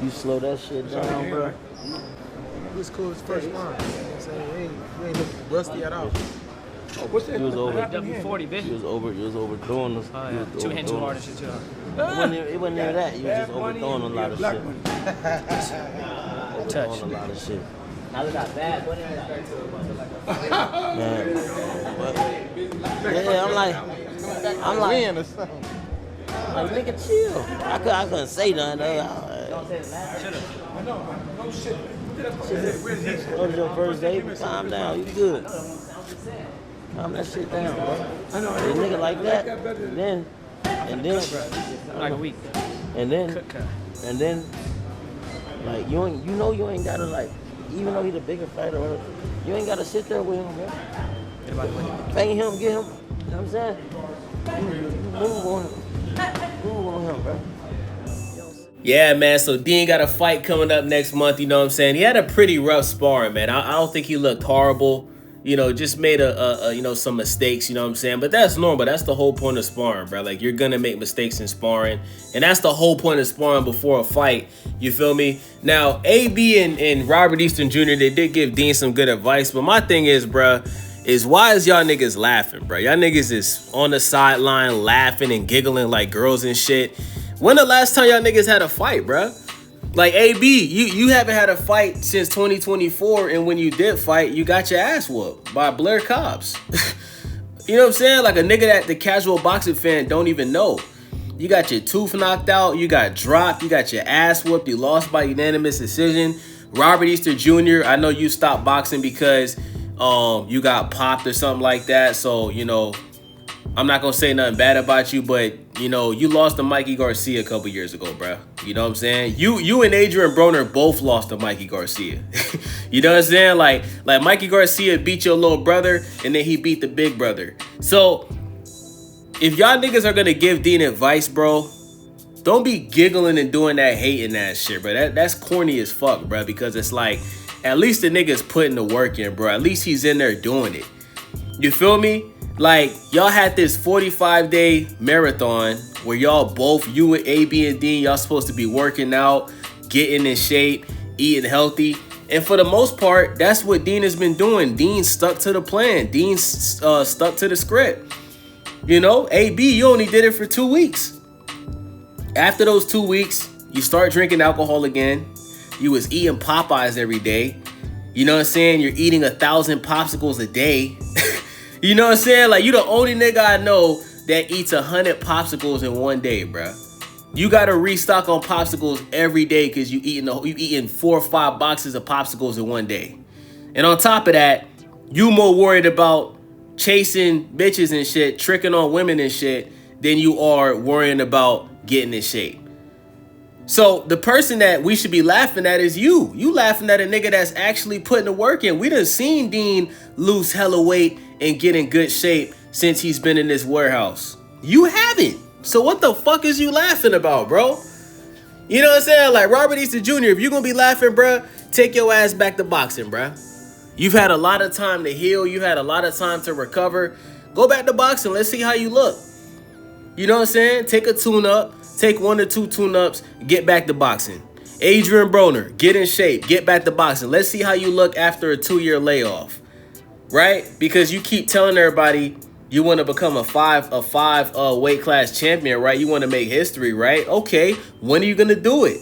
You slow that shit down, bro. It was cool as first round. You know what I'm saying? You ain't look rusty at all. Oh, what's that? You was over. W40, bitch. You was overdoing this. Oh, yeah. Two hand, too hard and shit, too hard. It wasn't even that. You was just overthrowing a lot of shit. Touch. A lot of shit. Now they got bad. Man. Yeah, I'm like, nigga, chill. I couldn't say nothing. Don't say that. That was your first day. Calm down. You good. Calm that shit down, bro. A nigga like that. And then, Like a week. and then, like you ain't gotta like, even though he the bigger fighter, whatever, you ain't gotta sit there with him, bro. Bang him, get him. You know what I'm saying? You move on him, bro. Yeah, man, so Deen got a fight coming up next month, you know what I'm saying? He had a pretty rough sparring, man. I don't think he looked horrible. You know, just made some mistakes, you know what I'm saying? But that's normal. That's the whole point of sparring, bro. Like, you're gonna make mistakes in sparring. And that's the whole point of sparring before a fight. You feel me? Now, AB and Robert Easton Jr., they did give Deen some good advice. But my thing is, bro, is why is y'all niggas laughing, bro? Y'all niggas is on the sideline laughing and giggling like girls and shit. When the last time y'all niggas had a fight, bro? Like, AB, you haven't had a fight since 2024, and when you did fight, you got your ass whooped by Blair Cobbs. You know what I'm saying? Like a nigga that the casual boxing fan don't even know. You got your tooth knocked out, you got dropped, you got your ass whooped, you lost by unanimous decision. Robert Easter Jr., I know you stopped boxing because you got popped or something like that, so, you know, I'm not gonna say nothing bad about you, but you know, you lost to Mikey Garcia a couple years ago, bro. You know what I'm saying? You and Adrien Broner both lost to Mikey Garcia. You know what I'm saying? Like Mikey Garcia beat your little brother, and then he beat the big brother. So if y'all niggas are gonna give Deen advice, bro, don't be giggling and doing that hating that shit, bro. That's corny as fuck, bro. Because it's like, at least the nigga's putting the work in, bro. At least he's in there doing it. You feel me? Like, y'all had this 45-day marathon where y'all both, you and AB and Deen, y'all supposed to be working out, getting in shape, eating healthy. And for the most part, that's what Deen has been doing. Deen stuck to the plan. Deen stuck to the script. You know, AB, you only did it for 2 weeks. After those 2 weeks, you start drinking alcohol again. You was eating Popeyes every day. You know what I'm saying? You're eating 1,000 popsicles a day. You know what I'm saying? Like, you the only nigga I know that eats 100 popsicles in one day, bro. You gotta restock on popsicles every day because you eating 4 or 5 boxes of popsicles in one day. And on top of that, you more worried about chasing bitches and shit, tricking on women and shit, than you are worrying about getting in shape. So the person that we should be laughing at is you. You laughing at a nigga that's actually putting the work in. We done seen Deen lose hella weight and get in good shape since he's been in this warehouse. You haven't. So what the fuck is you laughing about, bro? You know what I'm saying? Like, Robert Easter Jr., if you're gonna be laughing, bro, take your ass back to boxing, bro. You've had a lot of time to heal. You've had a lot of time to recover. Go back to boxing. Let's see how you look. You know what I'm saying? Take a tune-up. Take 1 or 2 tune-ups. Get back to boxing. Adrien Broner, get in shape. Get back to boxing. Let's see how you look after a 2-year layoff. Right? Because you keep telling everybody you want to become a five weight class champion, right? You want to make history, right? Okay, when are you going to do it?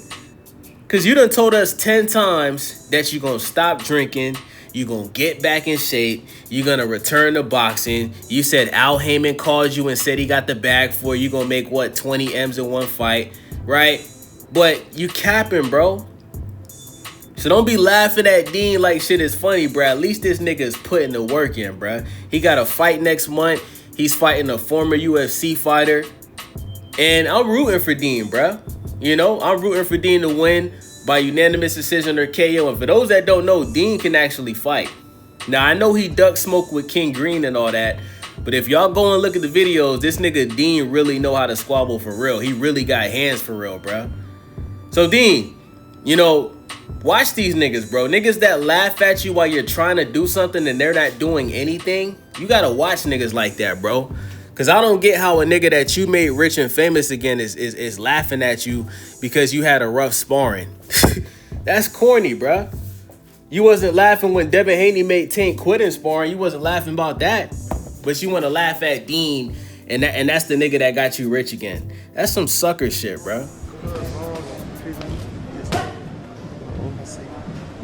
Because you done told us 10 times that you're going to stop drinking. You're going to get back in shape. You're going to return to boxing. You said Al Heyman called you and said he got the bag for you. You're going to make, what, 20 M's in one fight, right? But you capping, bro. So don't be laughing at Deen like shit is funny, bro. At least this nigga is putting the work in, bro. He got a fight next month. He's fighting a former UFC fighter. And I'm rooting for Deen, bro. You know, I'm rooting for Deen to win by unanimous decision or KO. And for those that don't know, Deen can actually fight. Now, I know he duck smoke with King Green and all that. But if y'all go and look at the videos, this nigga Deen really know how to squabble for real. He really got hands for real, bro. So, Deen, you know, watch these niggas, bro. Niggas that laugh at you while you're trying to do something and they're not doing anything. You gotta watch niggas like that, bro. Cause I don't get how a nigga that you made rich and famous again is laughing at you because you had a rough sparring. That's corny, bruh. You wasn't laughing when Devin Haney made Tank quit in sparring. You wasn't laughing about that. But you want to laugh at Dean, and that's the nigga that got you rich again. That's some sucker shit, bruh.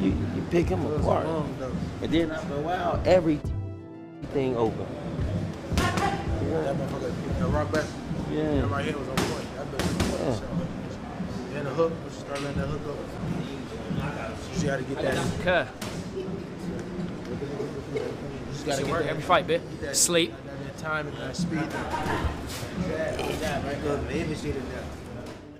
You pick him apart. And then after a while, everything open. That motherfucker, the rock back. Yeah. That right here was on point. That bitch. Yeah. And the hook, let's start letting that hook go. You gotta get that. Okay. You just gotta Shit get work that. every fight, bit. Sleep. That time and that speed.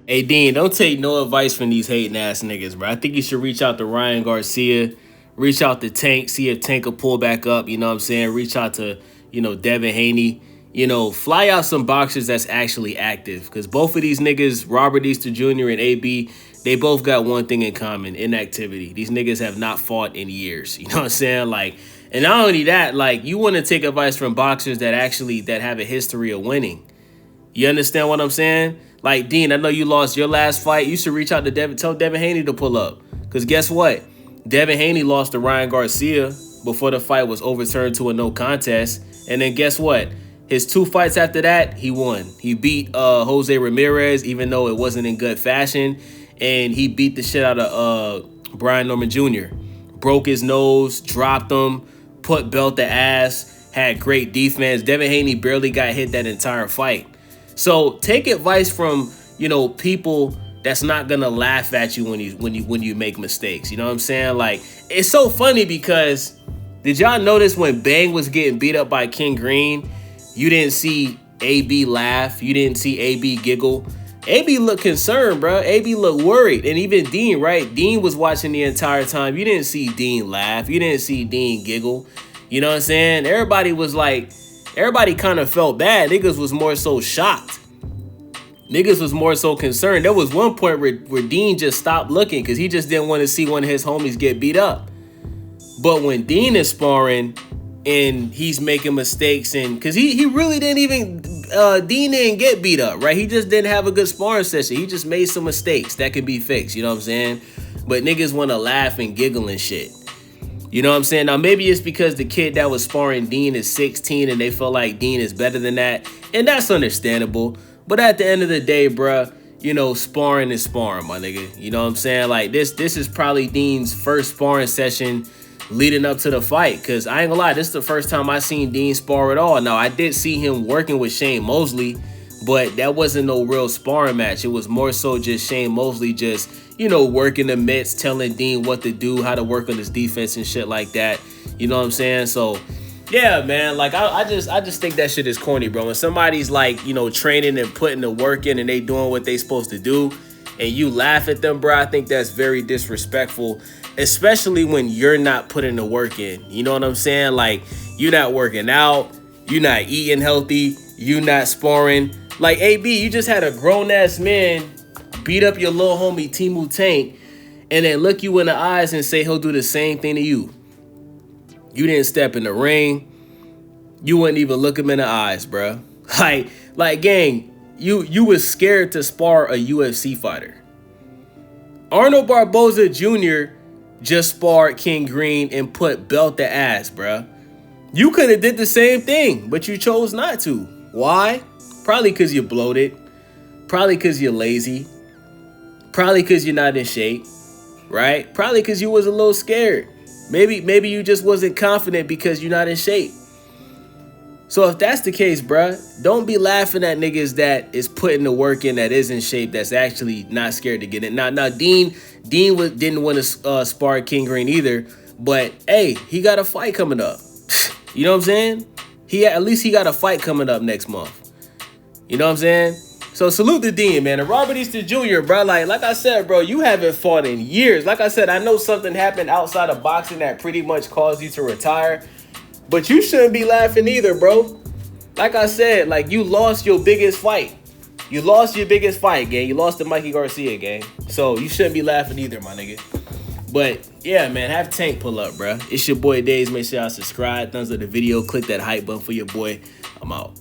Hey, Dean, don't take no advice from these hating ass niggas, bro. I think you should reach out to Ryan Garcia, reach out to Tank, see if Tank will pull back up, you know what I'm saying? Reach out to, Devin Haney. Fly out some boxers that's actually active. Because both of these niggas, Robert Easter Jr. and AB, they both got one thing in common, inactivity. These niggas have not fought in years. You know what I'm saying? And not only that, you want to take advice from boxers that have a history of winning. You understand what I'm saying? Dean, I know you lost your last fight. You should reach out to Devin, tell Devin Haney to pull up. Because guess what? Devin Haney lost to Ryan Garcia before the fight was overturned to a no contest. And then guess what? His 2 fights after that, he won. He beat Jose Ramirez, even though it wasn't in good fashion. And he beat the shit out of Brian Norman Jr. Broke his nose, dropped him, put belt to ass, had great defense. Devin Haney barely got hit that entire fight. So take advice from, people that's not gonna laugh at you when you make mistakes. You know what I'm saying? It's so funny because did y'all notice when Bang was getting beat up by King Green, you didn't see AB laugh, you didn't see AB giggle. AB looked concerned, bro. AB looked worried. And even Dean, right? Dean was watching the entire time. You didn't see Dean laugh. You didn't see Dean giggle. You know what I'm saying? Everybody kind of felt bad. Niggas was more so shocked. Niggas was more so concerned. There was one point where Dean just stopped looking because he just didn't want to see one of his homies get beat up. But when Dean is sparring and he's making mistakes, and because he really didn't even, Dean didn't get beat up, right? He just didn't have a good sparring session. He just made some mistakes that can be fixed, you know what I'm saying? But niggas want to laugh and giggle and shit. You know what I'm saying? Now, maybe it's because the kid that was sparring Dean is 16 and they feel like Dean is better than that. And that's understandable. But at the end of the day, bruh, sparring is sparring, my nigga. You know what I'm saying? This is probably Dean's first sparring session leading up to the fight. Because I ain't gonna lie, this is the first time I seen Dean spar at all. Now, I did see him working with Shane Mosley, but that wasn't no real sparring match. It was more so just Shane Mosley just, working the mitts, telling Dean what to do, how to work on his defense and shit like that. You know what I'm saying? So, yeah, man, I just think that shit is corny, bro. When somebody's training and putting the work in and they doing what they supposed to do and you laugh at them, bro, I think that's very disrespectful, especially when you're not putting the work in. You know what I'm saying? You're not working out, you're not eating healthy, you're not sparring. AB, you just had a grown-ass man beat up your little homie Timu Tank and then look you in the eyes and say he'll do the same thing to you. You didn't step in the ring. You wouldn't even look him in the eyes, bro. Gang, you was scared to spar a UFC fighter. Arnold Barboza Jr. just sparred King Green and put belt to ass, bro. You could have did the same thing, but you chose not to. Why? Probably because you're bloated. Probably because you're lazy. Probably because you're not in shape, right? Probably because you was a little scared. Maybe you just wasn't confident because you're not in shape. So if that's the case, bruh, don't be laughing at niggas that is putting the work in, that is in shape, that's actually not scared to get in. Now Dean didn't want to spar King Green either, but hey, he got a fight coming up. You know what I'm saying? At least he got a fight coming up next month. You know what I'm saying? So salute to Dean, man. And Robert Easter Jr., bro, like I said, bro, you haven't fought in years. Like I said, I know something happened outside of boxing that pretty much caused you to retire, but you shouldn't be laughing either, bro. Like I said, you lost your biggest fight. You lost your biggest fight, gang. You lost to Mikey Garcia, gang. So you shouldn't be laughing either, my nigga. But yeah, man, have Tank pull up, bro. It's your boy Days. Make sure y'all subscribe, thumbs up the video, click that hype button for your boy. I'm out.